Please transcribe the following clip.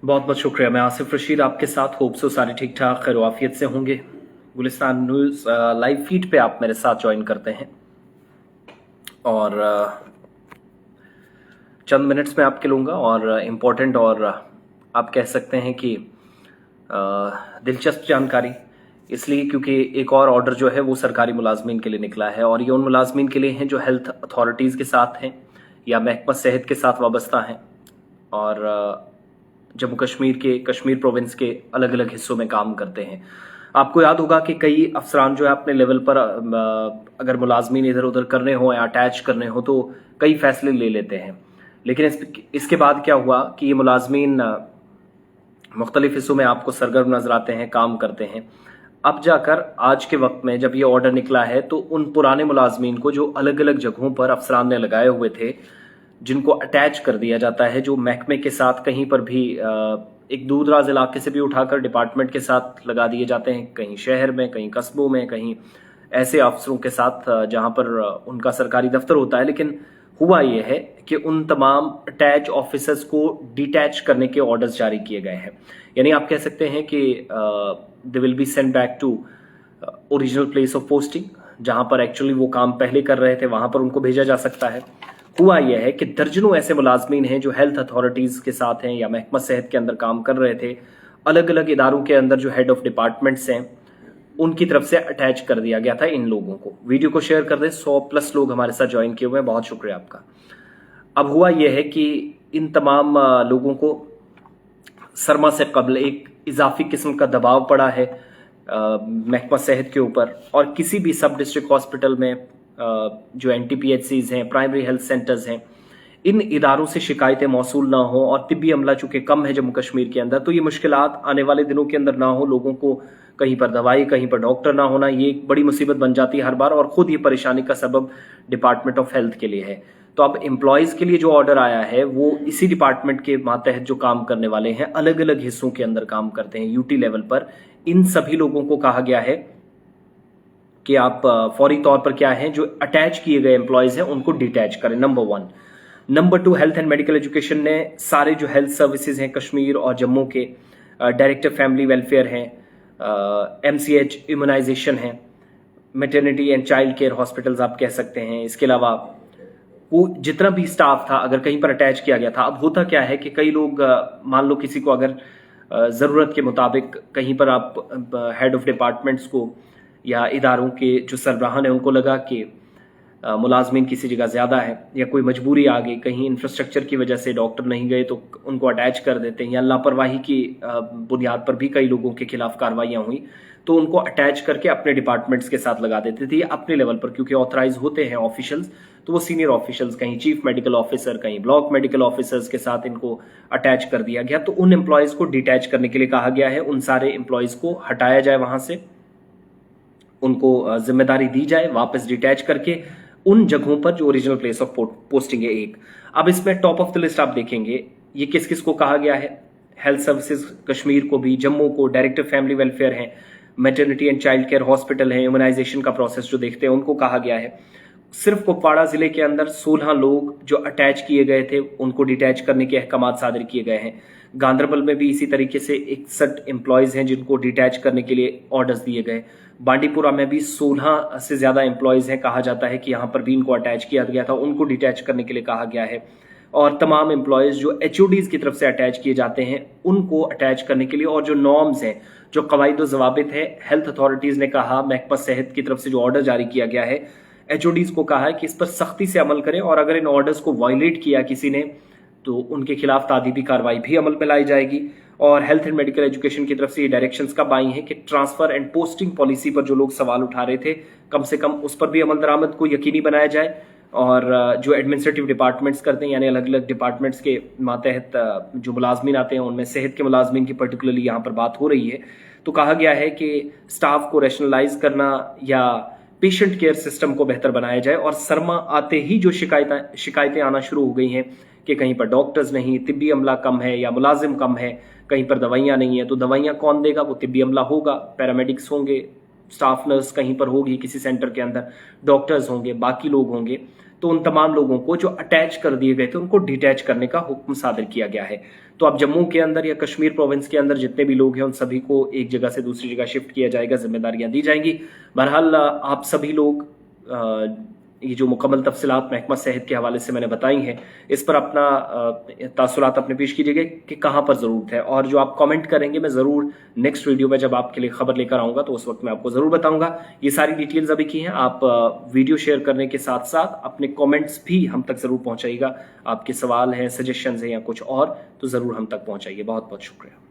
बहुत बहुत शुक्रिया। मैं आसिफ रशीद आपके साथ। होप सो सारे ठीक ठाक खैर आफियत से होंगे। गुलिस्तान न्यूज़ लाइव फीड पे आप मेरे साथ ज्वाइन करते हैं और चंद मिनट्स में आपके लूँगा और इम्पोर्टेंट और आप कह सकते हैं कि दिलचस्प जानकारी, इसलिए क्योंकि एक और ऑर्डर जो है वो सरकारी मुलाजमीन के लिए निकला है और ये उन मुलाजमीन के लिए हैं जो हेल्थ अथॉरिटीज़ के साथ हैं या महकमा सेहत के साथ वाबस्ता हैं और जम्मू कश्मीर के कश्मीर प्रोविंस के अलग अलग हिस्सों में काम करते हैं। आपको याद होगा कि कई अफसरान जो है अपने लेवल पर अगर मुलाजमीन इधर उधर करने हो या अटैच करने हो तो कई फैसले ले लेते हैं, लेकिन इसके बाद क्या हुआ कि ये मुलाजमीन मुख्तलिफ हिस्सों में आपको सरगर्म नजर आते हैं, काम करते हैं। अब जाकर आज के वक्त में जब ये ऑर्डर निकला है तो उन पुराने मुलाजमीन को जो अलग अलग जगहों पर अफसरान ने लगाए हुए थे, जिनको अटैच कर दिया जाता है, जो महकमे के साथ कहीं पर भी एक दूर दराज इलाके से भी उठाकर डिपार्टमेंट के साथ लगा दिए जाते हैं, कहीं शहर में, कहीं कस्बों में, कहीं ऐसे अफसरों के साथ जहां पर उनका सरकारी दफ्तर होता है। लेकिन हुआ यह है कि उन तमाम अटैच ऑफिसर्स को डिटैच करने के ऑर्डर्स जारी किए गए हैं। यानी आप कह सकते हैं कि they will be send back to original place of posting, जहां पर एक्चुअली वो काम पहले कर रहे थे वहां पर उनको भेजा जा सकता है। हुआ यह है कि दर्जनों ऐसे मुलाजमीन हैं जो हेल्थ अथॉरिटीज़ के साथ हैं या महकमा सेहत के अंदर काम कर रहे थे, अलग अलग इदारों के अंदर जो हेड ऑफ डिपार्टमेंट्स हैं उनकी तरफ से अटैच कर दिया गया था इन लोगों को। वीडियो को शेयर कर दें, 100+ लोग हमारे साथ ज्वाइन किए हुए हैं, बहुत शुक्रिया आपका। अब हुआ यह है कि इन तमाम लोगों को सरमा से कबल एक इजाफी किस्म का दबाव पड़ा है महकमा सेहत के ऊपर, और किसी भी सब डिस्ट्रिक्ट हॉस्पिटल में जो NTPHCs हैं, प्राइमरी हेल्थ सेंटर्स हैं, इन इदारों से शिकायतें मौसूल ना हो और तिब्बी अमला चूंकि कम है जम्मू कश्मीर के अंदर, तो ये मुश्किलात आने वाले दिनों के अंदर ना हो, लोगों को कहीं पर दवाई, कहीं पर डॉक्टर ना होना, ये एक बड़ी मुसीबत बन जाती है हर बार, और खुद ये परेशानी का सबब डिपार्टमेंट ऑफ हेल्थ के लिए है। तो अब एम्प्लॉयज के लिए जो ऑर्डर आया है वो इसी डिपार्टमेंट के मातहत जो काम करने वाले हैं, अलग अलग हिस्सों के अंदर काम करते हैं UT लेवल पर, इन सभी लोगों को कहा गया है कि आप फौरी तौर पर क्या है, जो अटैच किए गए एम्प्लॉयज हैं उनको डिटैच करें, number 1। Number 2, health and medical education ने सारे जो हेल्थ सर्विसेज हैं कश्मीर और जम्मू के, डायरेक्टर फैमिली वेलफेयर हैं, MCH इम्यूनाइजेशन है, maternity and child care hospitals आप कह सकते हैं, इसके अलावा वो जितना भी स्टाफ था अगर कहीं पर अटैच किया गया था। अब होता क्या है कि कई लोग, मान लो किसी को अगर ज़रूरत के मुताबिक कहीं पर आप हेड ऑफ डिपार्टमेंट्स को या इदारों के जो सरबराहान हैं उनको लगा कि मुलाजमीन किसी जगह ज़्यादा है या कोई मजबूरी आ गई, कहीं इंफ्रास्ट्रक्चर की वजह से डॉक्टर नहीं गए तो उनको अटैच कर देते हैं, या लापरवाही की बुनियाद पर भी कई लोगों के खिलाफ कार्रवाइयाँ हुई तो उनको अटैच करके अपने डिपार्टमेंट्स के साथ लगा देते थे, अपने लेवल पर, क्योंकि ऑथराइज होते हैं ऑफिशियल्स, तो वो सीनियर ऑफिशियल्स, कहीं चीफ मेडिकल ऑफिसर, कहीं ब्लॉक मेडिकल ऑफिसर्स के साथ इनको अटैच कर दिया गया। तो उन एम्प्लॉयज को डिटैच करने के लिए कहा गया है, उन सारे एम्प्लॉयज को हटाया जाए वहां से, उनको जिम्मेदारी दी जाए, वापस डिटैच करके उन जगहों पर जो ओरिजिनल प्लेस ऑफ पोस्टिंग है एक। अब इसमें टॉप ऑफ द लिस्ट आप देखेंगे ये किस किस को कहा गया है, हेल्थ सर्विसेज कश्मीर को भी, जम्मू को डायरेक्टर फैमिली वेलफेयर है, maternity and child care hospital है, इम्यूनाइजेशन का प्रोसेस जो देखते हैं उनको कहा गया है। सिर्फ कुपवाड़ा जिले के अंदर 16 लोग जो अटैच किए गए थे उनको डिटैच करने के अहकाम सादर किए गए हैं। गांधरबल में भी इसी तरीके से 61 एम्प्लॉयज हैं जिनको डिटैच करने के लिए ऑर्डर्स दिए गए। बांडीपुरा में भी 16 से ज्यादा एम्प्लॉयज हैं, कहा जाता है कि यहाँ पर भी इनको अटैच किया गया था, उनको डिटैच करने के लिए कहा गया है। और तमाम एम्प्लॉयज जो HODs की तरफ से अटैच किए जाते हैं उनको अटैच करने के लिए, और जो नॉर्म्स हैं, जो कवायद व ज़वाबित है, हेल्थ अथॉरिटीज ने कहा, महकमा सेहत की तरफ से जो ऑर्डर जारी किया गया है, HODs को कहा है कि इस पर सख्ती से अमल करें, और अगर इन ऑर्डर्स को वायलेट किया किसी ने तो उनके खिलाफ तादीबी कार्रवाई भी अमल में लाई जाएगी। और हेल्थ एंड मेडिकल एजुकेशन की तरफ से ये डायरेक्शंस कब आई हैं कि ट्रांसफर एंड पोस्टिंग पॉलिसी पर जो लोग सवाल उठा रहे थे, कम से कम उस पर भी अमल दरामद को यकीनी बनाया जाए, और जो एडमिनिस्ट्रेटिव डिपार्टमेंट्स करते हैं, यानी अलग अलग डिपार्टमेंट्स के मातहत जो मुलाजमीन आते हैं उनमें सेहत के मुलाजमीन की पर्टिकुलरली यहाँ पर बात हो रही है, तो कहा गया है कि स्टाफ को रैशनलाइज करना या पेशेंट केयर सिस्टम को बेहतर बनाया जाए। और सरमा आते ही जो शिकायतें आना शुरू हो गई हैं कि कहीं पर डॉक्टर्स नहीं, तिब्बी अमला कम है या मुलाजिम कम है, कहीं पर दवाइयाँ नहीं है, तो दवाइयाँ कौन देगा, वो तिब्बी अमला होगा, पैरामेडिक्स होंगे, स्टाफ नर्स कहीं पर होगी किसी सेंटर के अंदर, डॉक्टर्स होंगे, बाकी लोग होंगे। तो उन तमाम लोगों को जो अटैच कर दिए गए थे उनको डिटैच करने का हुक्म सादर किया गया है। तो अब जम्मू के अंदर या कश्मीर प्रोविंस के अंदर जितने भी लोग हैं उन सभी को एक जगह से दूसरी जगह शिफ्ट किया जाएगा, जिम्मेदारियां दी जाएंगी। बहरहाल आप सभी लोग ये जो मुकम्मल तफसीलात महकमा सेहत के हवाले से मैंने बताई हैं, इस पर अपना तासुरात अपने पेश कीजिएगा कि कहाँ पर ज़रूरत है, और जो आप कमेंट करेंगे मैं ज़रूर नेक्स्ट वीडियो में जब आपके लिए खबर लेकर आऊँगा तो उस वक्त मैं आपको ज़रूर बताऊँगा। ये सारी डिटेल्स अभी की हैं। आप वीडियो शेयर करने के साथ साथ अपने कॉमेंट्स भी हम तक ज़रूर पहुँचाइएगा। आपके सवाल हैं, सजेशंस हैं या कुछ और, तो ज़रूर हम तक पहुँचाइए। बहुत बहुत शुक्रिया।